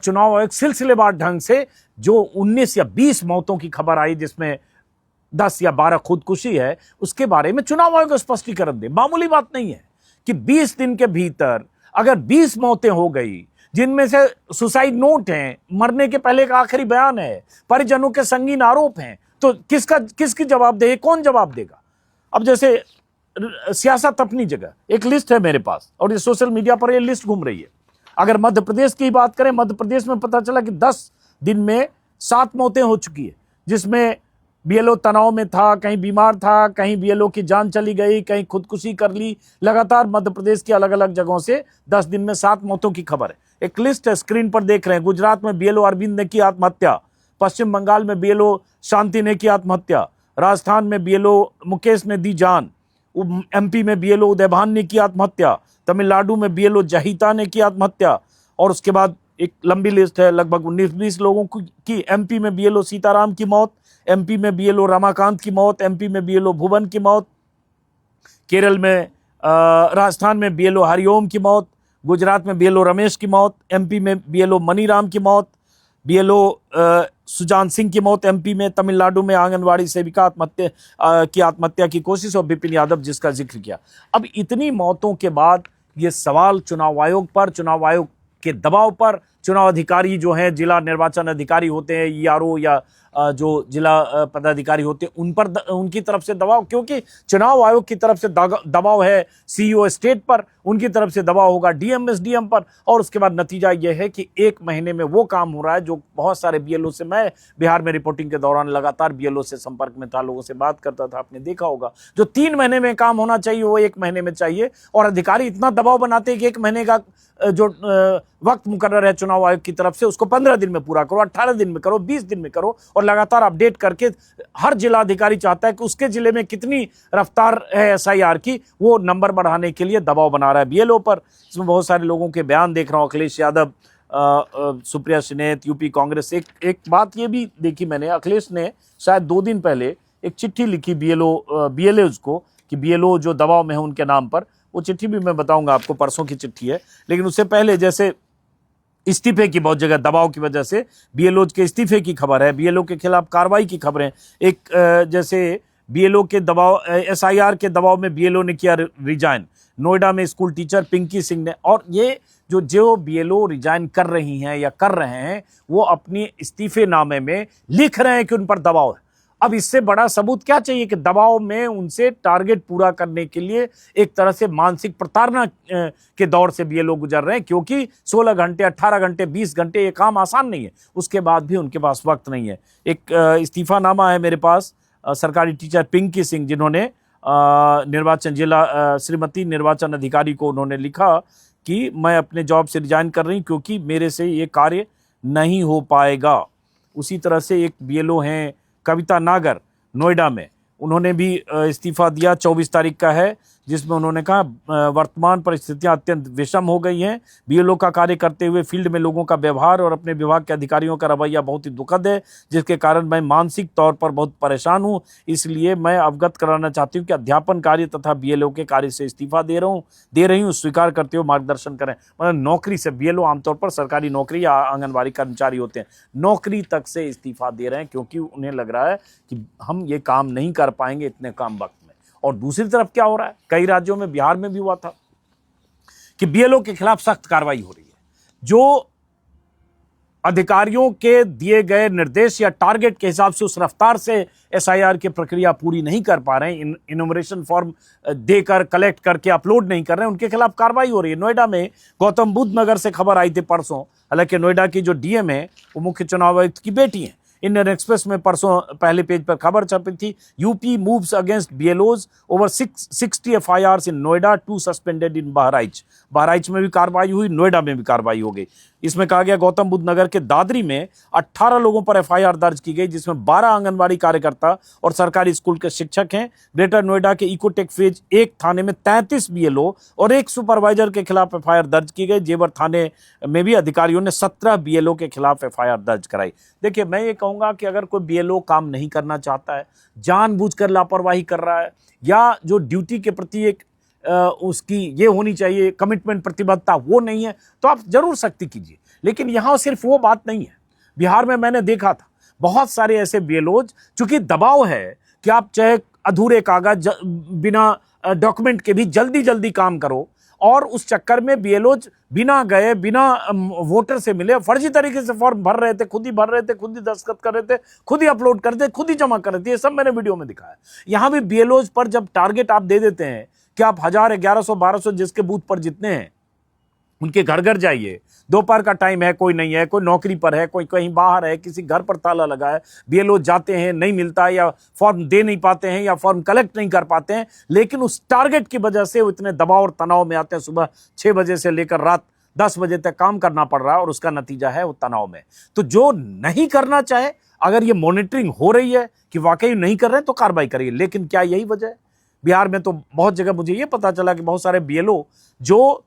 चुनाव आयोग सिलसिलेवार ढंग से जो 19 या 20 मौतों की खबर आई जिसमें 10 या 12 खुदकुशी है, उसके बारे में चुनाव आयोग स्पष्टीकरण दे। मामूली बात नहीं है कि 20 दिन के भीतर अगर 20 मौतें हो गई, जिनमें से सुसाइड नोट हैं, मरने के पहले का आखिरी बयान है, परिजनों के संगीन आरोप हैं, तो किसकी जवाबदेही, कौन जवाब देगा? अब जैसे सियासत अपनी जगह, एक लिस्ट है मेरे पास और ये सोशल मीडिया पर ये लिस्ट घूम रही है। अगर मध्य प्रदेश की बात करें, मध्य प्रदेश में पता चला कि 10 दिन में 7 मौतें हो चुकी है, जिसमें बीएलओ तनाव में था, कहीं बीमार था, कहीं बीएलओ की जान चली गई, कहीं खुदकुशी कर ली। लगातार मध्य प्रदेश की अलग अलग जगहों से 10 दिन में 7 मौतों की खबर है। एक लिस्ट है, स्क्रीन पर देख रहे हैं। गुजरात में बीएलओ अरविंद ने की आत्महत्या, पश्चिम बंगाल में बीएलओ शांति ने की आत्महत्या, राजस्थान में बीएलओ मुकेश ने दी जान, एमपी में बीएलओ उदयभान ने की आत्महत्या, तमिलनाडु में बीएलओ जहीता ने की आत्महत्या, और उसके बाद एक लंबी लिस्ट है, लगभग 19-20 लोगों की। एमपी में बीएलओ सीताराम की मौत, एमपी में बीएलओ रमाकांत की मौत, एमपी में बीएलओ भुवन की मौत, केरल में राजस्थान में बीएलओ हरिओम की मौत, गुजरात में बीएलओ रमेश की मौत, एमपी में बीएलओ मनीराम की मौत, बीएलओ सुजान सिंह की मौत एमपी में, तमिलनाडु में आंगनवाड़ी सेविका आत्महत्या की कोशिश, और विपिन यादव जिसका जिक्र किया। अब इतनी मौतों के बाद ये सवाल चुनाव आयोग पर, चुनाव आयोग के दबाव पर, चुनाव अधिकारी जो हैं, जिला निर्वाचन अधिकारी होते हैं, ईआरओ या जो जिला पदाधिकारी होते हैं, उन पर उनकी तरफ से दबाव, क्योंकि चुनाव आयोग की तरफ से दबाव है सीईओ स्टेट पर, उनकी तरफ से दबाव होगा डीएम एसडीएम पर, और उसके बाद नतीजा यह है कि 1 महीने में वो काम हो रहा है जो बहुत सारे बीएलओ से, मैं बिहार में रिपोर्टिंग के दौरान लगातार बीएलओ से संपर्क में था, लोगों से बात करता था, आपने देखा होगा, जो 3 महीने में काम होना चाहिए वो 1 महीने में चाहिए, और अधिकारी इतना दबाव बनाते हैं कि 1 महीने का जो वक्त मुकर्रर है चुनाव आयोग की तरफ से, उसको 15 दिन में पूरा करो, 18 दिन में करो, 20 दिन में करो, और लगातार अपडेट करके हर जिला अधिकारी चाहता है कि उसके जिले में कितनी रफ्तार है एसआईआर की, वो नंबर बढ़ाने के लिए दबाव बना रहा है बीएलओ पर। इसमें बहुत सारे लोगों के बयान देख रहा हूँ, अखिलेश यादव, सुप्रिया सिनेत, यूपी कांग्रेस। एक बात ये भी देखी मैंने, अखिलेश ने शायद 2 दिन पहले एक चिट्ठी लिखी बीएलओज को कि बीएलओ जो दबाव में है उनके नाम पर, वो चिट्ठी भी मैं बताऊंगा आपको, परसों की चिट्ठी है। लेकिन उससे पहले जैसे इस्तीफे की बहुत जगह दबाव की वजह से बीएलओ के इस्तीफे की खबर है, बीएलओ के खिलाफ कार्रवाई की खबरें, एक जैसे बीएलओ के दबाव, एसआईआर के दबाव में बीएलओ ने किया रिजाइन, नोएडा में स्कूल टीचर पिंकी सिंह ने, और ये जो बीएलओ रिजाइन कर रही हैं या कर रहे हैं, वो अपनी इस्तीफे नामे में लिख रहे हैं कि उन पर दबाव है। अब इससे बड़ा सबूत क्या चाहिए कि दबाव में उनसे टारगेट पूरा करने के लिए एक तरह से मानसिक प्रताड़ना के दौर से बीएलओ गुजर रहे हैं, क्योंकि 16 घंटे, 18 घंटे, 20 घंटे ये काम आसान नहीं है, उसके बाद भी उनके पास वक्त नहीं है। एक इस्तीफानामा है मेरे पास, सरकारी टीचर पिंकी सिंह, जिन्होंने निर्वाचन जिला श्रीमती निर्वाचन अधिकारी को उन्होंने लिखा कि मैं अपने जॉब से रिजाइन कर रही क्योंकि मेरे से ये कार्य नहीं हो पाएगा। उसी तरह से एक बीएलओ हैं कविता नागर, नोएडा में, उन्होंने भी इस्तीफा दिया, 24 तारीख का है, जिसमें उन्होंने कहा वर्तमान परिस्थितियां अत्यंत विषम हो गई हैं, बीएलओ का कार्य करते हुए फील्ड में लोगों का व्यवहार और अपने विभाग के अधिकारियों का रवैया बहुत ही दुखद है, जिसके कारण मैं मानसिक तौर पर बहुत परेशान हूं। इसलिए मैं अवगत कराना चाहती हूं कि अध्यापन कार्य तथा बीएलओ के कार्य से इस्तीफा दे रही हूँ, स्वीकार करते हुए मार्गदर्शन करें। मतलब नौकरी से, बीएलओ आमतौर पर सरकारी नौकरी या आंगनबाड़ी कर्मचारी होते हैं, नौकरी तक से इस्तीफा दे रहे हैं क्योंकि उन्हें लग रहा है कि हम ये काम नहीं कर पाएंगे इतने कम वक्त में। और दूसरी तरफ क्या हो रहा है, कई राज्यों में, बिहार में भी हुआ था कि बीएलओ के खिलाफ सख्त कार्रवाई हो रही है, जो अधिकारियों के दिए गए निर्देश या टारगेट के हिसाब से उस रफ्तार से एसआईआर की प्रक्रिया पूरी नहीं कर पा रहे हैं, इनोमरेशन फॉर्म देकर कलेक्ट करके अपलोड नहीं कर रहे हैं, उनके खिलाफ कार्रवाई हो रही है। नोएडा में गौतम बुद्ध नगर से खबर आई थी परसों, हालांकि नोएडा की जो डीएम है वो मुख्य चुनाव आयुक्त की बेटी है। इंडियन एक्सप्रेस में परसों पहले पेज पर खबर छपी थी, UP moves against BLOs, over 60 FIRs in Noida, 2 suspended in Bahraich. Bahraich में भी कार्रवाई हुई, नोएडा में भी कार्रवाई हो गई। इसमें कहा गया गौतम बुद्ध नगर के दादरी में 18 लोगों पर एफआईआर दर्ज की गई, जिसमें 12 आंगनबाड़ी कार्यकर्ता और सरकारी स्कूल के शिक्षक हैं। ग्रेटर नोएडा के इकोटेक फेज 1 थाने में 33 बीएलओ और 1 सुपरवाइजर के खिलाफ एफआईआर दर्ज की गई। जेवर थाने में भी अधिकारियों ने 17 बीएलओ के खिलाफ एफआईआर दर्ज कराई। देखिए, मैं ये कहूंगा कि अगर कोई बीएलओ काम नहीं करना चाहता है, जानबूझकर लापरवाही कर रहा है, या जो ड्यूटी के प्रति एक उसकी ये होनी चाहिए कमिटमेंट, प्रतिबद्धता, वो नहीं है, तो आप जरूर सख्ती कीजिए। लेकिन यहां सिर्फ वो बात नहीं है। बिहार में मैंने देखा था बहुत सारे ऐसे बीएलओज, चूंकि दबाव है कि आप चाहे अधूरे कागज बिना डॉक्यूमेंट के भी जल्दी जल्दी काम करो, और उस चक्कर में बीएलओज बिना गए, बिना वोटर से मिले फर्जी तरीके से फॉर्म भर रहे थे, खुद ही भर रहे थे, खुद ही दस्तखत कर रहे थे, खुद ही अपलोड करते, खुद ही जमा कर रहे थे। ये सब मैंने वीडियो में दिखाया। यहां भी बीएलओज पर जब टारगेट आप दे देते हैं कि आप 1000, 1100, 1200 जिसके बूथ पर जितने हैं उनके घर घर जाइए, दोपहर का टाइम है, कोई नहीं है, कोई नौकरी पर है, कोई कहीं बाहर है, किसी घर पर ताला लगा है, बीएलओ जाते हैं, नहीं मिलता है, या फॉर्म दे नहीं पाते हैं, या फॉर्म कलेक्ट नहीं कर पाते हैं, लेकिन उस टारगेट की वजह से वो इतने दबाव और तनाव में आते हैं। सुबह 6 बजे से लेकर रात 10 बजे तक काम करना पड़ रहा है, और उसका नतीजा है वो तनाव में। तो जो नहीं करना चाहे, अगर ये मॉनिटरिंग हो रही है कि वाकई नहीं कर रहे हैं, तो कार्रवाई करिए। लेकिन क्या यही वजह है? बिहार में तो बहुत जगह मुझे ये पता चला कि बहुत सारे बीएलओ जो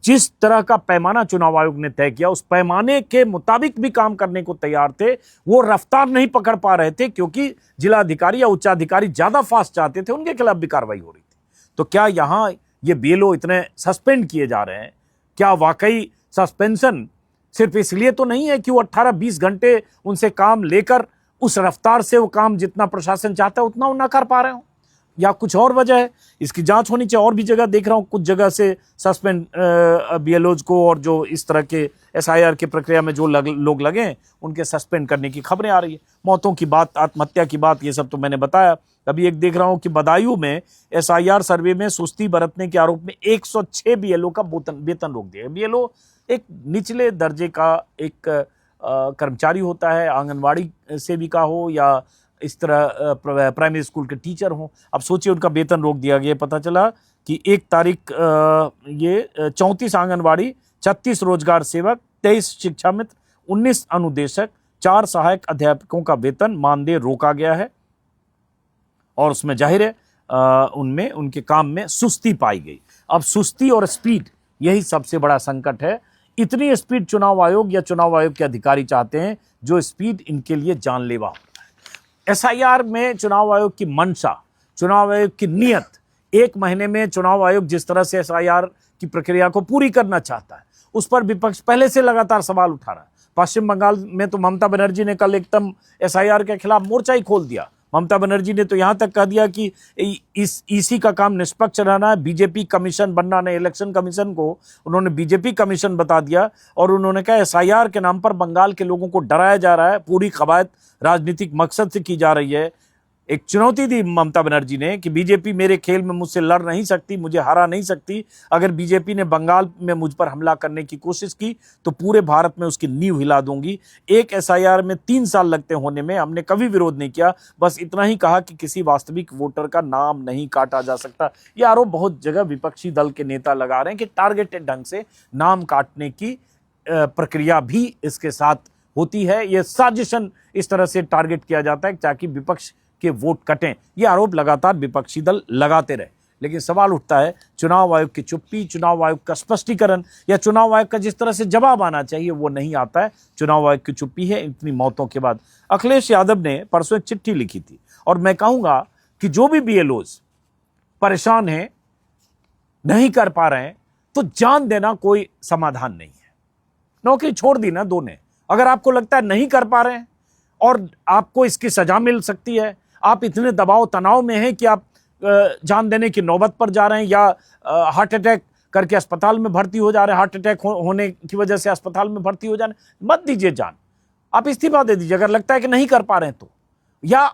जिस तरह का पैमाना चुनाव आयोग ने तय किया, उस पैमाने के मुताबिक भी काम करने को तैयार थे, वो रफ्तार नहीं पकड़ पा रहे थे, क्योंकि जिलाधिकारी या उच्चाधिकारी ज्यादा फास्ट चाहते थे, उनके खिलाफ भी कार्रवाई हो रही थी। तो क्या यहां ये बीएलओ इतने सस्पेंड किए जा रहे हैं, क्या वाकई सस्पेंशन सिर्फ इसलिए तो नहीं है कि वो 18-20 घंटे उनसे काम लेकर उस रफ्तार से वो काम जितना प्रशासन चाहता है उतना वो ना कर पा रहे हो, या कुछ और वजह है? इसकी जांच होनी चाहिए। और भी जगह देख रहा हूं कुछ जगह से सस्पेंड बीएलओज को, और जो इस तरह के एसआईआर की प्रक्रिया में जो लोग लगे हैं उनके सस्पेंड करने की खबरें आ रही है। मौतों की बात, आत्महत्या की बात, ये सब तो मैंने बताया। अभी एक देख रहा हूं कि बदायूं में एसआईआर सर्वे में सुस्ती बरतने के आरोप में 106 बीएलओ का वेतन रोक दिया। बीएलओ एक निचले दर्जे का एक कर्मचारी होता है, आंगनबाड़ी सेविका हो या इस तरह प्राइमरी स्कूल के टीचर हों। अब सोचिए उनका वेतन रोक दिया गया। पता चला कि 1 तारीख ये 34 आंगनबाड़ी, 36 रोजगार सेवक, 23 शिक्षा मित्र, 19 अनुदेशक, 4 सहायक अध्यापकों का वेतन मानदेय रोका गया है, और उसमें जाहिर है उनमें उनके काम में सुस्ती पाई गई। अब सुस्ती और स्पीड, यही सबसे बड़ा संकट है। इतनी स्पीड चुनाव आयोग या चुनाव आयोग के अधिकारी चाहते हैं, जो स्पीड इनके लिए जानलेवा होता है। एसआईआर में चुनाव आयोग की मंशा, चुनाव आयोग की नियत, 1 महीने में चुनाव आयोग जिस तरह से एसआईआर की प्रक्रिया को पूरी करना चाहता है, उस पर विपक्ष पहले से लगातार सवाल उठा रहा है। पश्चिम बंगाल में तो ममता बनर्जी ने कल एकदम एसआईआर के खिलाफ मोर्चा ही खोल दिया। ममता बनर्जी ने तो यहां तक कह दिया कि इस ईसी का काम निष्पक्ष रहना है, बीजेपी कमीशन बनना नहीं। इलेक्शन कमीशन को उन्होंने बीजेपी कमीशन बता दिया, और उन्होंने कहा एसआईआर के नाम पर बंगाल के लोगों को डराया जा रहा है, पूरी कवायद राजनीतिक मकसद से की जा रही है। एक चुनौती दी ममता बनर्जी ने कि बीजेपी मेरे खेल में मुझसे लड़ नहीं सकती, मुझे हरा नहीं सकती। अगर बीजेपी ने बंगाल में मुझ पर हमला करने की कोशिश की तो पूरे भारत में उसकी नींव हिला दूंगी। एक एसआईआर में 3 साल लगते होने में हमने कभी विरोध नहीं किया, बस इतना ही कहा कि किसी वास्तविक वोटर का नाम नहीं काटा जा सकता। यह आरोप बहुत जगह विपक्षी दल के नेता लगा रहे हैं कि टारगेटेड ढंग से नाम काटने की प्रक्रिया भी इसके साथ होती है। यह साजिशन इस तरह से टारगेट किया जाता है ताकि विपक्ष के वोट कटें। ये आरोप लगातार विपक्षी दल लगाते रहे, लेकिन सवाल उठता है चुनाव आयोग की चुप्पी, चुनाव आयोग का स्पष्टीकरण, या चुनाव आयोग का जिस तरह से जवाब आना चाहिए वो नहीं आता है। चुनाव आयोग की चुप्पी है इतनी मौतों के बाद। अखिलेश यादव ने परसों एक चिट्ठी लिखी थी, और मैं कहूंगा कि जो भी बीएलओज परेशान हैं, नहीं कर पा रहे हैं, तो जान देना कोई समाधान नहीं है। नौकरी छोड़ दी ना दो ने। अगर आपको लगता है नहीं कर पा रहे हैं और आपको इसकी सजा मिल सकती है, आप इतने दबाव तनाव में हैं कि आप जान देने की नौबत पर जा रहे हैं, या हार्ट अटैक करके अस्पताल में भर्ती हो जा रहे हैं, हार्ट अटैक होने की वजह से अस्पताल में भर्ती हो जा रहे हैं, मत दीजिए जान, आप इस्तीफा दे दीजिए। अगर लगता है कि नहीं कर पा रहे हैं तो, या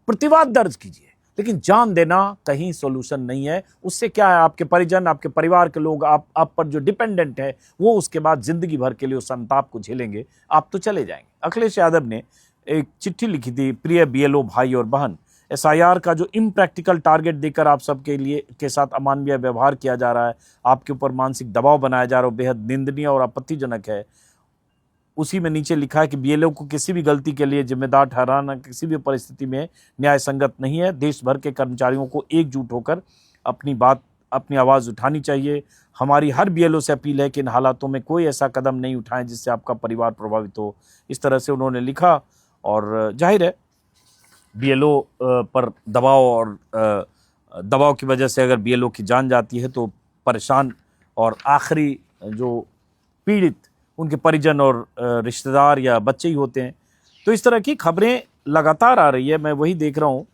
प्रतिवाद दर्ज कीजिए, लेकिन जान देना कहीं सोल्यूशन नहीं है। उससे क्या है, आपके परिजन, आपके परिवार के लोग आप पर जो डिपेंडेंट है, वो उसके बाद जिंदगी भर के लिए उस संताप को झेलेंगे, आप तो चले जाएंगे। अखिलेश यादव ने एक चिट्ठी लिखी थी, प्रिय बीएलओ भाई और बहन, एसआईआर का जो इम्प्रैक्टिकल टारगेट देकर आप सबके लिए के साथ अमानवीय व्यवहार किया जा रहा है, आपके ऊपर मानसिक दबाव बनाया जा रहा है, बेहद निंदनीय और आपत्तिजनक है। उसी में नीचे लिखा है कि बीएलओ को किसी भी गलती के लिए जिम्मेदार ठहराना किसी भी परिस्थिति में न्याय संगत नहीं है। देश भर के कर्मचारियों को एकजुट होकर अपनी आवाज़ उठानी चाहिए। हमारी हर बीएलओ से अपील है कि इन हालातों में कोई ऐसा कदम नहीं उठाएं जिससे आपका परिवार प्रभावित हो। इस तरह से उन्होंने लिखा, और जाहिर है बीएलओ पर दबाव और दबाव की वजह से अगर बीएलओ की जान जाती है तो परेशान और आखिरी जो पीड़ित उनके परिजन और रिश्तेदार या बच्चे ही होते हैं। तो इस तरह की खबरें लगातार आ रही है। मैं वही देख रहा हूँ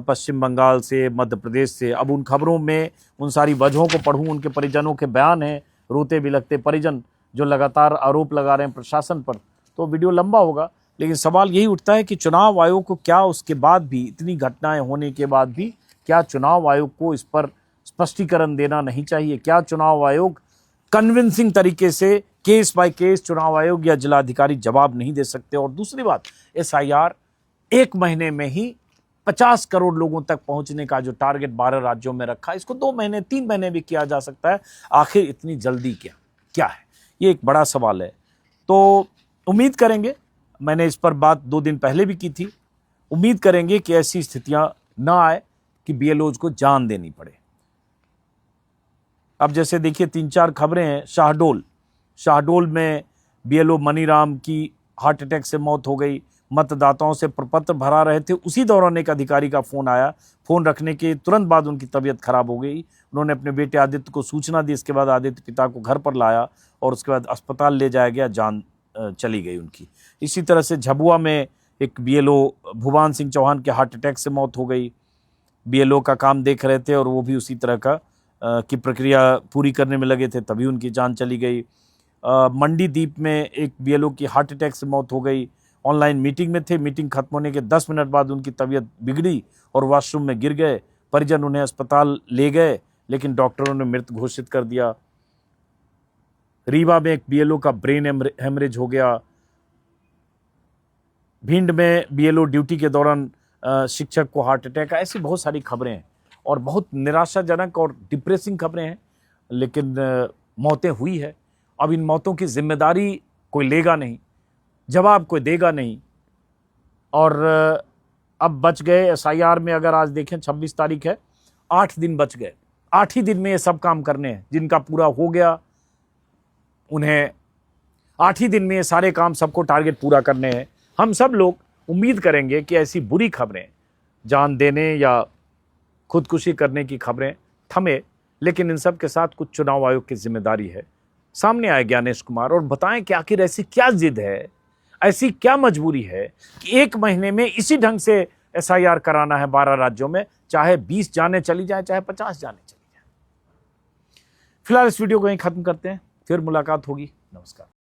पश्चिम बंगाल से, मध्य प्रदेश से। अब उन खबरों में उन सारी वजहों को पढ़ूं, उनके परिजनों के बयान हैं, रोते बिलखते परिजन जो लगातार आरोप लगा रहे हैं प्रशासन पर, तो वीडियो लंबा होगा। लेकिन सवाल यही उठता है कि चुनाव आयोग को क्या उसके बाद भी, इतनी घटनाएं होने के बाद भी, क्या चुनाव आयोग को इस पर स्पष्टीकरण देना नहीं चाहिए? क्या चुनाव आयोग कन्विंसिंग तरीके से केस बाय केस चुनाव आयोग या जिलाधिकारी जवाब नहीं दे सकते? और दूसरी बात, एसआईआर 1 महीने में ही 50 करोड़ लोगों तक पहुंचने का जो टारगेट 12 राज्यों में रखा, इसको 2 महीने 3 महीने भी किया जा सकता है। आखिर इतनी जल्दी क्या है? ये एक बड़ा सवाल है। तो उम्मीद करेंगे, मैंने इस पर बात 2 दिन पहले भी की थी, उम्मीद करेंगे कि ऐसी स्थितियां ना आए कि बीएलओज को जान देनी पड़े। अब जैसे देखिए 3-4 खबरें हैं। शाहडोल में बीएलओ मनीराम की हार्ट अटैक से मौत हो गई। मतदाताओं से प्रपत्र भरा रहे थे, उसी दौरान एक अधिकारी का फोन आया। फोन रखने के तुरंत बाद उनकी तबीयत खराब हो गई। उन्होंने अपने बेटे आदित्य को सूचना दी। इसके बाद आदित्य पिता को घर पर लाया और उसके बाद अस्पताल ले जाया गया, जान चली गई उनकी। इसी तरह से झाबुआ में एक बीएलओ भुवन सिंह चौहान के हार्ट अटैक से मौत हो गई। बीएलओ का काम देख रहे थे और वो भी उसी तरह का की प्रक्रिया पूरी करने में लगे थे, तभी उनकी जान चली गई। मंडी द्वीप में एक बीएलओ की हार्ट अटैक से मौत हो गई। ऑनलाइन मीटिंग में थे, मीटिंग खत्म होने के 10 मिनट बाद उनकी तबीयत बिगड़ी और वॉशरूम में गिर गए। परिजन उन्हें अस्पताल ले गए, लेकिन डॉक्टरों ने मृत घोषित कर दिया। रीवा में एक बीएलओ का ब्रेन हेमरेज हो गया। भिंड में बीएलओ ड्यूटी के दौरान शिक्षक को हार्ट अटैक। ऐसी बहुत सारी खबरें हैं और बहुत निराशाजनक और डिप्रेसिंग खबरें हैं, लेकिन मौतें हुई है। अब इन मौतों की जिम्मेदारी कोई लेगा नहीं, जवाब कोई देगा नहीं। और अब बच गए एसआईआर में, अगर आज देखें 26 तारीख है, 8 दिन बच गए। 8 ही दिन में ये सब काम करने हैं। जिनका पूरा हो गया उन्हें 8 ही दिन में ये सारे काम, सबको टारगेट पूरा करने हैं। हम सब लोग उम्मीद करेंगे कि ऐसी बुरी खबरें, जान देने या खुदकुशी करने की खबरें थमे, लेकिन इन सब के साथ कुछ चुनाव आयोग की जिम्मेदारी है। सामने आए ज्ञानेश कुमार और बताएं कि आखिर ऐसी क्या जिद है, ऐसी क्या मजबूरी है कि 1 महीने में इसी ढंग से एसआईआर कराना है 12 राज्यों में, चाहे 20 जाने चली जाए, चाहे 50 जाने चली जाए। फिलहाल इस वीडियो को यहीं खत्म करते हैं, फिर मुलाकात होगी। नमस्कार।